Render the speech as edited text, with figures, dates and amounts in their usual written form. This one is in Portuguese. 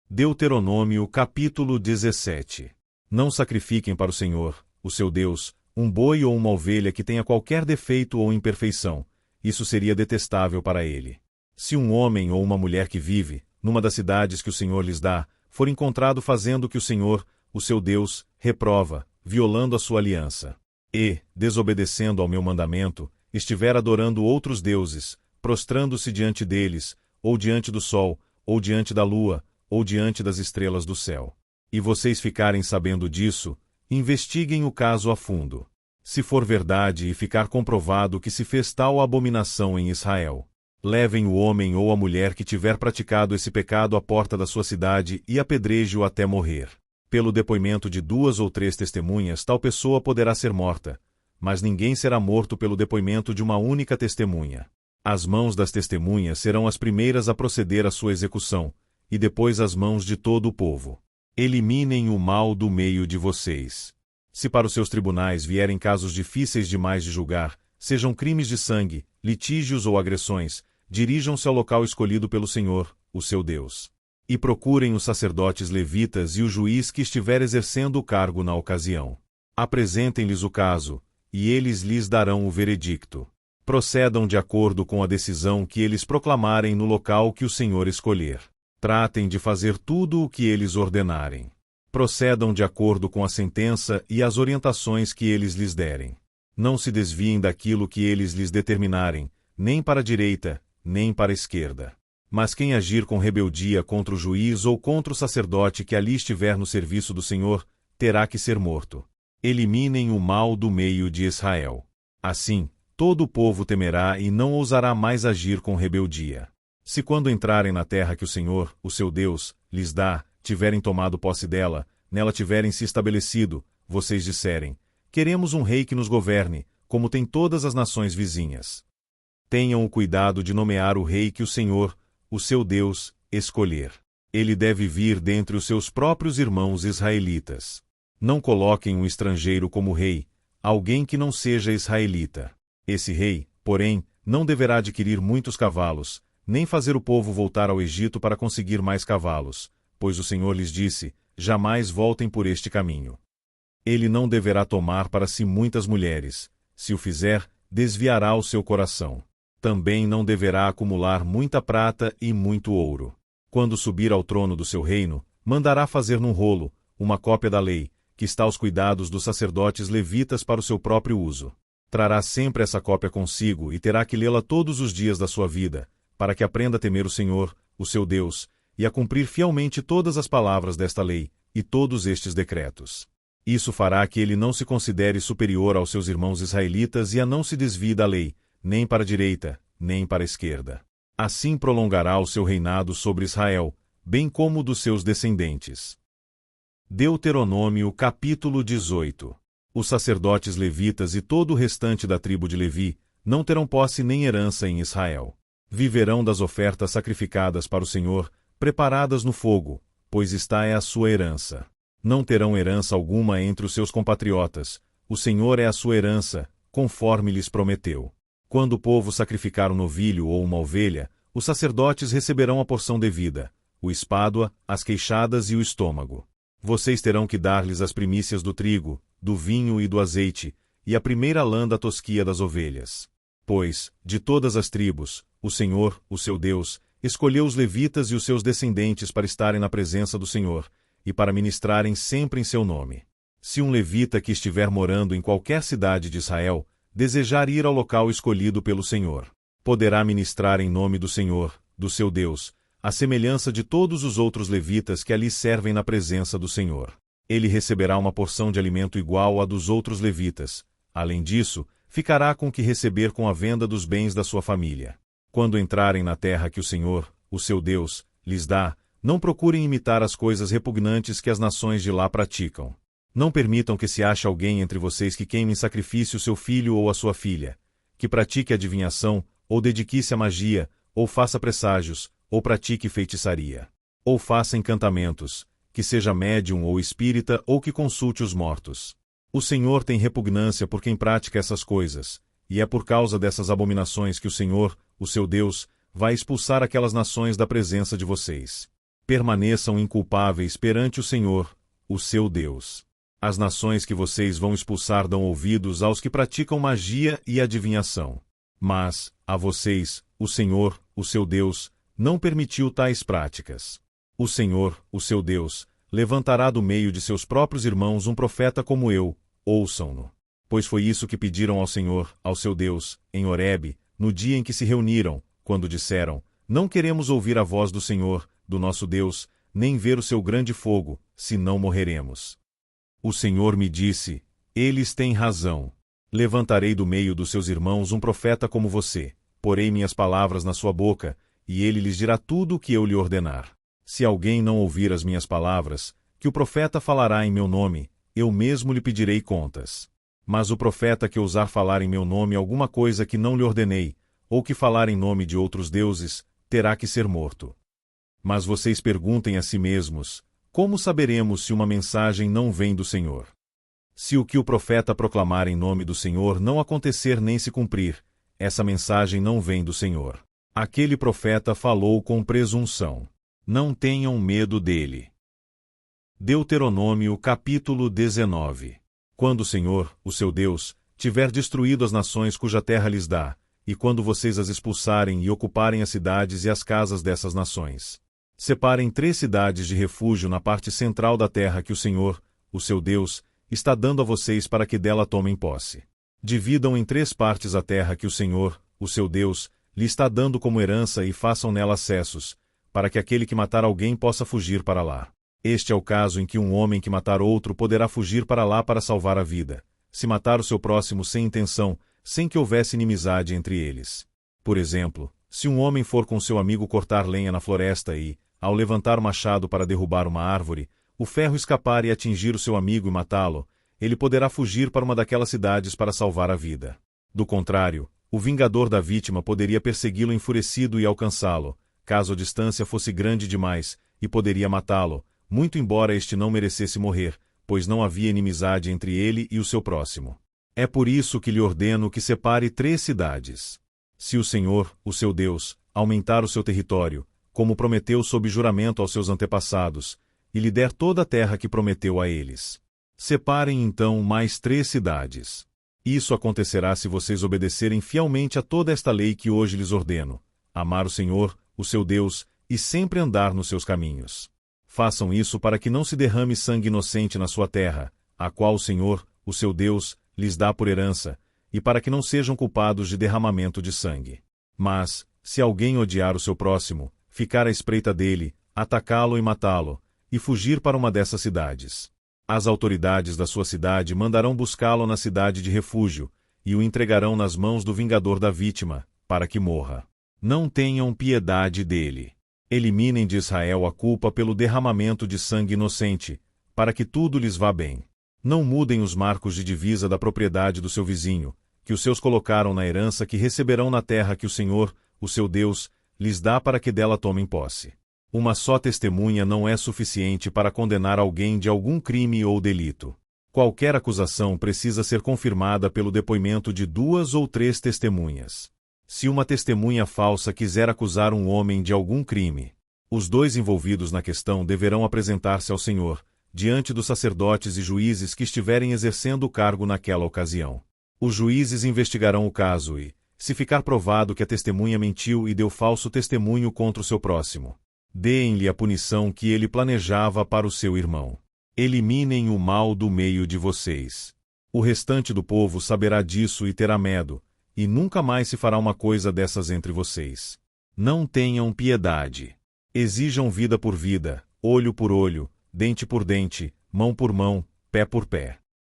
Deuteronômio capítulo 17. Não sacrifiquem para o Senhor, o seu Deus, um boi ou uma ovelha que tenha qualquer defeito ou imperfeição. Isso seria detestável para ele. Se um homem ou uma mulher que vive, numa das cidades que o Senhor lhes dá, for encontrado fazendo o que o Senhor, o seu Deus, reprova, violando a sua aliança, e, desobedecendo ao meu mandamento, estiver adorando outros deuses, prostrando-se diante deles, ou diante do sol, ou diante da lua, ou diante das estrelas do céu, e vocês ficarem sabendo disso, investiguem o caso a fundo. Se for verdade e ficar comprovado que se fez tal abominação em Israel, levem o homem ou a mulher que tiver praticado esse pecado à porta da sua cidade e apedreje-o até morrer. Pelo depoimento de 2 ou 3 testemunhas, tal pessoa poderá ser morta, mas ninguém será morto pelo depoimento de uma única testemunha. As mãos das testemunhas serão as primeiras a proceder à sua execução, e depois as mãos de todo o povo. Eliminem o mal do meio de vocês. Se para os seus tribunais vierem casos difíceis demais de julgar, sejam crimes de sangue, litígios ou agressões, dirijam-se ao local escolhido pelo Senhor, o seu Deus. E procurem os sacerdotes levitas e o juiz que estiver exercendo o cargo na ocasião. Apresentem-lhes o caso, e eles lhes darão o veredicto. Procedam de acordo com a decisão que eles proclamarem no local que o Senhor escolher. Tratem de fazer tudo o que eles ordenarem. Procedam de acordo com a sentença e as orientações que eles lhes derem. Não se desviem daquilo que eles lhes determinarem, nem para a direita, nem para a esquerda. Mas quem agir com rebeldia contra o juiz ou contra o sacerdote que ali estiver no serviço do Senhor, terá que ser morto. Eliminem o mal do meio de Israel. Assim, todo o povo temerá e não ousará mais agir com rebeldia. Se quando entrarem na terra que o Senhor, o seu Deus, lhes dá, tiverem tomado posse dela, nela tiverem se estabelecido, vocês disserem: queremos um rei que nos governe, como tem todas as nações vizinhas. Tenham o cuidado de nomear o rei que o Senhor, o seu Deus, escolher. Ele deve vir dentre os seus próprios irmãos israelitas. Não coloquem um estrangeiro como rei, alguém que não seja israelita. Esse rei, porém, não deverá adquirir muitos cavalos, nem fazer o povo voltar ao Egito para conseguir mais cavalos, pois o Senhor lhes disse: jamais voltem por este caminho. Ele não deverá tomar para si muitas mulheres, se o fizer, desviará o seu coração. Também não deverá acumular muita prata e muito ouro. Quando subir ao trono do seu reino, mandará fazer num rolo uma cópia da lei, que está aos cuidados dos sacerdotes levitas para o seu próprio uso. Trará sempre essa cópia consigo e terá que lê-la todos os dias da sua vida, para que aprenda a temer o Senhor, o seu Deus, e a cumprir fielmente todas as palavras desta lei, e todos estes decretos. Isso fará que ele não se considere superior aos seus irmãos israelitas e a não se desvie da lei, nem para a direita, nem para a esquerda. Assim prolongará o seu reinado sobre Israel, bem como o dos seus descendentes. Deuteronômio capítulo 18. Os sacerdotes levitas e todo o restante da tribo de Levi não terão posse nem herança em Israel. Viverão das ofertas sacrificadas para o Senhor, preparadas no fogo, pois esta é a sua herança. Não terão herança alguma entre os seus compatriotas, o Senhor é a sua herança, conforme lhes prometeu. Quando o povo sacrificar um novilho ou uma ovelha, os sacerdotes receberão a porção devida, o espádua, as queixadas e o estômago. Vocês terão que dar-lhes as primícias do trigo, do vinho e do azeite, e a primeira lã da tosquia das ovelhas. Pois, de todas as tribos, o Senhor, o seu Deus, escolheu os levitas e os seus descendentes para estarem na presença do Senhor, e para ministrarem sempre em seu nome. Se um levita que estiver morando em qualquer cidade de Israel, desejar ir ao local escolhido pelo Senhor, poderá ministrar em nome do Senhor, do seu Deus, à semelhança de todos os outros levitas que ali servem na presença do Senhor. Ele receberá uma porção de alimento igual à dos outros levitas. Além disso, ficará com o que receber com a venda dos bens da sua família. Quando entrarem na terra que o Senhor, o seu Deus, lhes dá, não procurem imitar as coisas repugnantes que as nações de lá praticam. Não permitam que se ache alguém entre vocês que queime em sacrifício seu filho ou a sua filha, que pratique adivinhação, ou dedique-se à magia, ou faça presságios, ou pratique feitiçaria, ou faça encantamentos, que seja médium ou espírita ou que consulte os mortos. O Senhor tem repugnância por quem pratica essas coisas, e é por causa dessas abominações que o Senhor, o seu Deus, vai expulsar aquelas nações da presença de vocês. Permaneçam inculpáveis perante o Senhor, o seu Deus. As nações que vocês vão expulsar dão ouvidos aos que praticam magia e adivinhação. Mas, a vocês, o Senhor, o seu Deus, não permitiu tais práticas. O Senhor, o seu Deus, levantará do meio de seus próprios irmãos um profeta como eu, ouçam-no. Pois foi isso que pediram ao Senhor, ao seu Deus, em Horebe, no dia em que se reuniram, quando disseram: Não queremos ouvir a voz do Senhor, do nosso Deus, nem ver o seu grande fogo, senão morreremos. O Senhor me disse: Eles têm razão. Levantarei do meio dos seus irmãos um profeta como você, porei minhas palavras na sua boca, e ele lhes dirá tudo o que eu lhe ordenar. Se alguém não ouvir as minhas palavras, que o profeta falará em meu nome, eu mesmo lhe pedirei contas. Mas o profeta que ousar falar em meu nome alguma coisa que não lhe ordenei, ou que falar em nome de outros deuses, terá que ser morto. Mas vocês perguntem a si mesmos: como saberemos se uma mensagem não vem do Senhor? Se o que o profeta proclamar em nome do Senhor não acontecer nem se cumprir, essa mensagem não vem do Senhor. Aquele profeta falou com presunção. Não tenham medo dele. Deuteronômio capítulo 19. Quando o Senhor, o seu Deus, tiver destruído as nações cuja terra lhes dá, e quando vocês as expulsarem e ocuparem as cidades e as casas dessas nações, separem 3 cidades de refúgio na parte central da terra que o Senhor, o seu Deus, está dando a vocês para que dela tomem posse. Dividam em 3 partes a terra que o Senhor, o seu Deus, lhe está dando como herança e façam nela acessos, para que aquele que matar alguém possa fugir para lá. Este é o caso em que um homem que matar outro poderá fugir para lá para salvar a vida, se matar o seu próximo sem intenção, sem que houvesse inimizade entre eles. Por exemplo, se um homem for com seu amigo cortar lenha na floresta e, ao levantar o machado para derrubar uma árvore, o ferro escapar e atingir o seu amigo e matá-lo, ele poderá fugir para uma daquelas cidades para salvar a vida. Do contrário, o vingador da vítima poderia persegui-lo enfurecido e alcançá-lo, caso a distância fosse grande demais, e poderia matá-lo, muito embora este não merecesse morrer, pois não havia inimizade entre ele e o seu próximo. É por isso que lhe ordeno que separe 3 cidades. Se o Senhor, o seu Deus, aumentar o seu território, como prometeu sob juramento aos seus antepassados, e lhe der toda a terra que prometeu a eles, separem então mais 3 cidades. Isso acontecerá se vocês obedecerem fielmente a toda esta lei que hoje lhes ordeno: amar o Senhor, o seu Deus, e sempre andar nos seus caminhos. Façam isso para que não se derrame sangue inocente na sua terra, a qual o Senhor, o seu Deus, lhes dá por herança, e para que não sejam culpados de derramamento de sangue. Mas, se alguém odiar o seu próximo, ficar à espreita dele, atacá-lo e matá-lo, e fugir para uma dessas cidades, as autoridades da sua cidade mandarão buscá-lo na cidade de refúgio, e o entregarão nas mãos do vingador da vítima, para que morra. Não tenham piedade dele. Eliminem de Israel a culpa pelo derramamento de sangue inocente, para que tudo lhes vá bem. Não mudem os marcos de divisa da propriedade do seu vizinho, que os seus colocaram na herança que receberão na terra que o Senhor, o seu Deus, lhes dá para que dela tomem posse. Uma só testemunha não é suficiente para condenar alguém de algum crime ou delito. Qualquer acusação precisa ser confirmada pelo depoimento de 2 ou 3 testemunhas. Se uma testemunha falsa quiser acusar um homem de algum crime, os 2 envolvidos na questão deverão apresentar-se ao Senhor, diante dos sacerdotes e juízes que estiverem exercendo o cargo naquela ocasião. Os juízes investigarão o caso e, se ficar provado que a testemunha mentiu e deu falso testemunho contra o seu próximo, deem-lhe a punição que ele planejava para o seu irmão. Eliminem o mal do meio de vocês. O restante do povo saberá disso e terá medo, e nunca mais se fará uma coisa dessas entre vocês. Não tenham piedade. Exijam vida por vida, olho por olho, dente por dente, mão por mão, pé por pé.